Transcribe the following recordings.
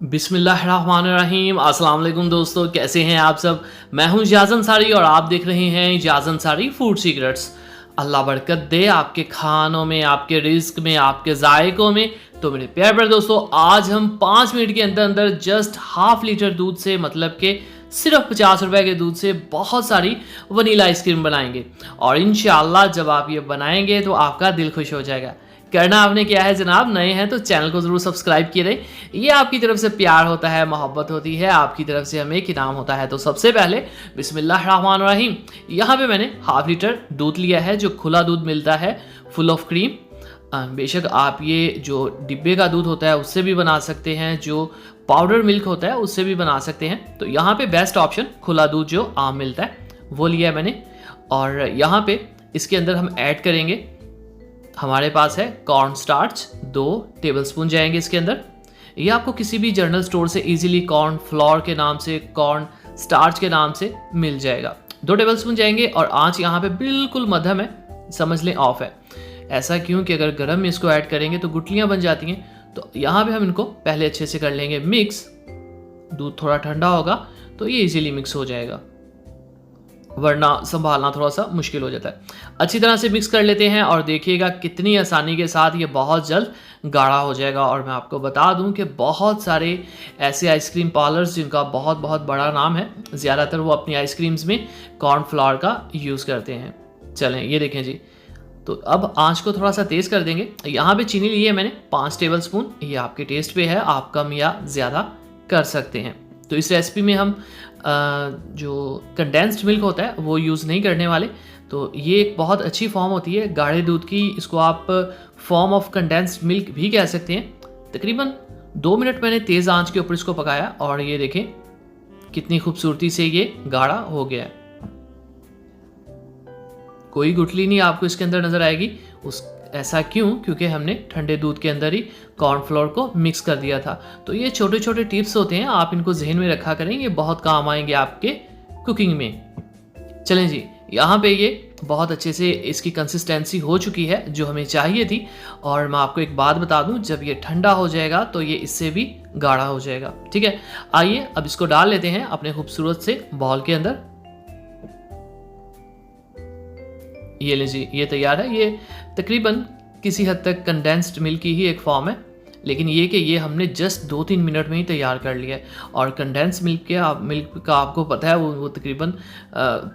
बिस्मिल्लाहिर्रहमानिर्रहीम। अस्सलाम वालेकुम दोस्तों, कैसे हैं आप सब। मैं हूं जाज़ अंसारी और आप देख रहे हैं जाज़ अंसारी फूड सीक्रेट्स। अल्लाह बरकत दे आपके खानों में, आपके रिस्क में, आपके जायकों में। तो मेरे प्यारे दोस्तों, आज हम 5 मिनट के अंदर अंदर जस्ट हाफ लीटर दूध से, मतलब कि सिर्फ 50 रुपए के दूध से बहुत सारी वनीला आइसक्रीम बनाएंगे। और इंशाल्लाह जब आप ये बनाएंगे तो आपका दिल खुश हो जाएगा। करना आपने क्या है जनाब, नए हैं तो चैनल को ज़रूर सब्सक्राइब किए रहे। ये आपकी तरफ से प्यार होता है, मोहब्बत होती है, आपकी तरफ से हमें एक इनाम होता है। तो सबसे पहले बिस्मिल्लाहिर्रहमानिर्रहीम, यहाँ पे मैंने हाफ लीटर दूध लिया है, जो खुला दूध मिलता है फुल ऑफ क्रीम। बेशक आप ये जो डिब्बे का दूध होता है उससे भी बना सकते हैं, जो पाउडर मिल्क होता है उससे भी बना सकते हैं। तो यहाँ पे बेस्ट ऑप्शन खुला दूध जो आम मिलता है वो लिया है मैंने। और यहाँ पे इसके अंदर हम ऐड करेंगे, हमारे पास है कॉर्न स्टार्च, 2 टेबलस्पून जाएंगे इसके अंदर। ये आपको किसी भी जनरल स्टोर से इजीली कॉर्न फ्लोर के नाम से, कॉर्न स्टार्च के नाम से मिल जाएगा। 2 टेबलस्पून जाएंगे और आंच यहाँ पे बिल्कुल मध्यम है, समझ लें ऑफ है। ऐसा क्यों कि अगर गर्म में इसको ऐड करेंगे तो गुठलियाँ बन जाती हैं। तो यहाँ पे हम इनको पहले अच्छे से कर लेंगे मिक्स। दूध थोड़ा ठंडा होगा तो ये इजीली मिक्स हो जाएगा, वरना संभालना थोड़ा सा मुश्किल हो जाता है। अच्छी तरह से मिक्स कर लेते हैं और देखिएगा कितनी आसानी के साथ ये बहुत जल्द गाढ़ा हो जाएगा। और मैं आपको बता दूं कि बहुत सारे ऐसे आइसक्रीम पार्लर्स जिनका बहुत बहुत बड़ा नाम है, ज़्यादातर वो अपनी आइसक्रीम्स में कॉर्नफ्लावर का यूज़ करते हैं। चलें ये देखें जी, तो अब आंच को थोड़ा सा तेज़ कर देंगे। यहाँ पे चीनी ली है मैंने 5 टेबलस्पून, ये आपके टेस्ट पे है, आप कम या ज़्यादा कर सकते हैं। तो इस रेसिपी में हम जो कंडेंस्ड मिल्क होता है वो यूज़ नहीं करने वाले। तो ये एक बहुत अच्छी फॉर्म होती है गाढ़े दूध की, इसको आप फॉर्म ऑफ कंडेंस्ड मिल्क भी कह सकते हैं। तकरीबन 2 मिनट मैंने तेज़ आंच के ऊपर इसको पकाया और ये देखें कितनी खूबसूरती से ये गाढ़ा हो गया है। कोई गुठली नहीं आपको इसके अंदर नज़र आएगी। ऐसा क्यों? क्योंकि हमने ठंडे दूध के अंदर ही कॉर्नफ्लोर को मिक्स कर दिया था। तो ये छोटे छोटे टिप्स होते हैं, आप इनको जहन में रखा करें, ये बहुत काम आएंगे आपके कुकिंग में। चलें जी, यहाँ पे ये बहुत अच्छे से इसकी कंसिस्टेंसी हो चुकी है जो हमें चाहिए थी। और मैं आपको एक बात बता दूं, जब ये ठंडा हो जाएगा तो ये इससे भी गाढ़ा हो जाएगा। ठीक है, आइए अब इसको डाल लेते हैं अपने खूबसूरत से बॉल के अंदर। ये लीजिए, ये तैयार है। ये तकरीबन किसी हद तक कंडेंस्ड मिल्क की ही एक फॉर्म है, लेकिन ये कि ये हमने जस्ट 2-3 मिनट में ही तैयार कर लिया है। और कंडेंस्ड मिल्क का आपको पता है वो तकरीबन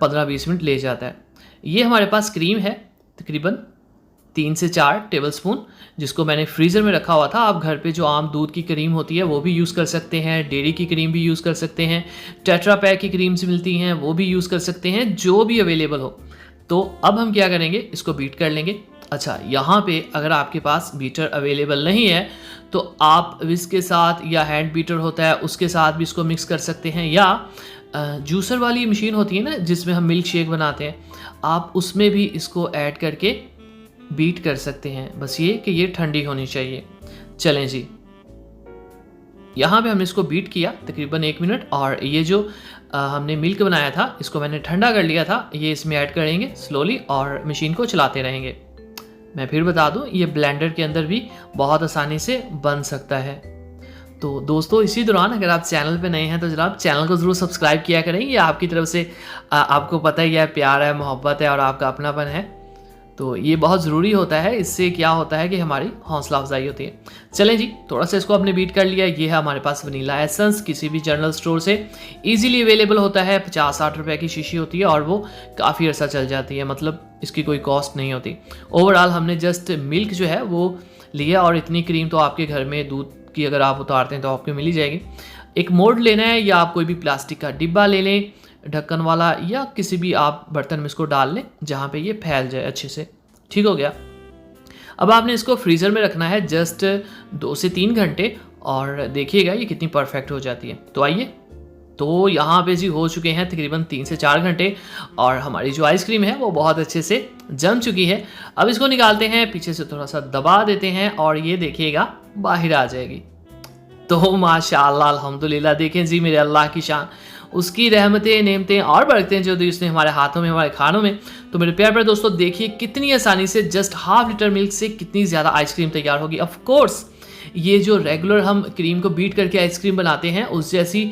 15-20 मिनट ले जाता है। ये हमारे पास क्रीम है तकरीबन 3 से 4 टेबलस्पून, जिसको मैंने फ्रीज़र में रखा हुआ था। आप घर पे जो आम दूध की क्रीम होती है वो भी यूज़ कर सकते हैं, डेयरी की क्रीम भी यूज़ कर सकते हैं, टेट्रा पैक की क्रीम्स मिलती हैं वो भी यूज़ कर सकते हैं, जो भी अवेलेबल हो। तो अब हम क्या करेंगे, इसको बीट कर लेंगे। अच्छा, यहाँ पे अगर आपके पास बीटर अवेलेबल नहीं है तो आप विस्क के साथ या हैंड बीटर होता है उसके साथ भी इसको मिक्स कर सकते हैं, या जूसर वाली मशीन होती है ना जिसमें हम मिल्क शेक बनाते हैं, आप उसमें भी इसको ऐड करके बीट कर सकते हैं। बस ये कि ये ठंडी होनी चाहिए। चलें जी, यहाँ पे हमने इसको बीट किया तकरीबन 1 मिनट। और ये जो हमने मिल्क बनाया था इसको मैंने ठंडा कर लिया था, ये इसमें ऐड करेंगे स्लोली और मशीन को चलाते रहेंगे। मैं फिर बता दूं, ये ब्लेंडर के अंदर भी बहुत आसानी से बन सकता है। तो दोस्तों, इसी दौरान अगर आप चैनल पे नए हैं तो जनाब चैनल को ज़रूर सब्सक्राइब किया करें। ये आपकी तरफ से आपको पता ही है, प्यार है, मोहब्बत है और आपका अपनापन है, तो ये बहुत ज़रूरी होता है। इससे क्या होता है कि हमारी हौसला अफजाई होती है। चलें जी, थोड़ा सा इसको आपने बीट कर लिया। ये है हमारे पास वनीला एसेंस, किसी भी जनरल स्टोर से इजीली अवेलेबल होता है। 50-60 रुपए की शीशी होती है और वो काफ़ी अर्सा चल जाती है, मतलब इसकी कोई कॉस्ट नहीं होती। ओवरऑल हमने जस्ट मिल्क जो है वो लिया और इतनी क्रीम तो आपके घर में दूध की अगर आप उतारते हैं तो आपको मिल ही जाएगी। एक मोल्ड लेना है या आप कोई भी प्लास्टिक का डिब्बा ले लें ढक्कन वाला, या किसी भी आप बर्तन में इसको डाल लें जहाँ पे ये फैल जाए अच्छे से। ठीक हो गया। अब आपने इसको फ्रीज़र में रखना है जस्ट 2 से 3 घंटे और देखिएगा ये कितनी परफेक्ट हो जाती है। तो आइए, तो यहाँ पे जी हो चुके हैं तकरीबन 3 से 4 घंटे और हमारी जो आइसक्रीम है वो बहुत अच्छे से जम चुकी है। अब इसको निकालते हैं, पीछे से थोड़ा सा दबा देते हैं और ये देखिएगा बाहर आ जाएगी। तो माशाअल्लाह अल्हम्दुलिल्लाह, देखें जी मेरे अल्लाह की शान, उसकी रहमतें, नेमतें और बरकतें जो दी उसने हमारे हाथों में, हमारे खानों में। तो मेरे प्यारे दोस्तों, देखिए कितनी आसानी से जस्ट हाफ लीटर मिल्क से कितनी ज़्यादा आइसक्रीम तैयार होगी। ऑफ कोर्स ये जो रेगुलर हम क्रीम को बीट करके आइसक्रीम बनाते हैं उस जैसी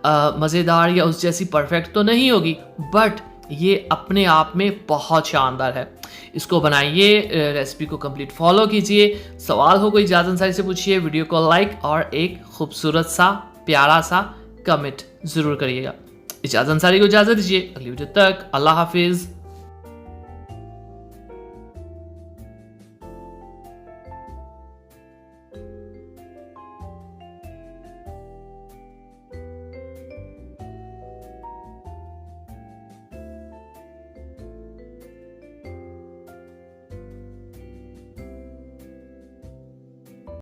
मज़ेदार या उस जैसी परफेक्ट तो नहीं होगी, बट ये अपने आप में बहुत शानदार है। इसको बनाइए, रेसिपी को कंप्लीट फॉलो कीजिए। सवाल हो कोई इजाज़त अंसारी से पूछिए, वीडियो को लाइक और एक खूबसूरत सा प्यारा सा कमेंट ज़रूर करिएगा। इजाज़त अंसारी को इजाज़त दीजिए, अगली वीडियो तक अल्लाह हाफिज़।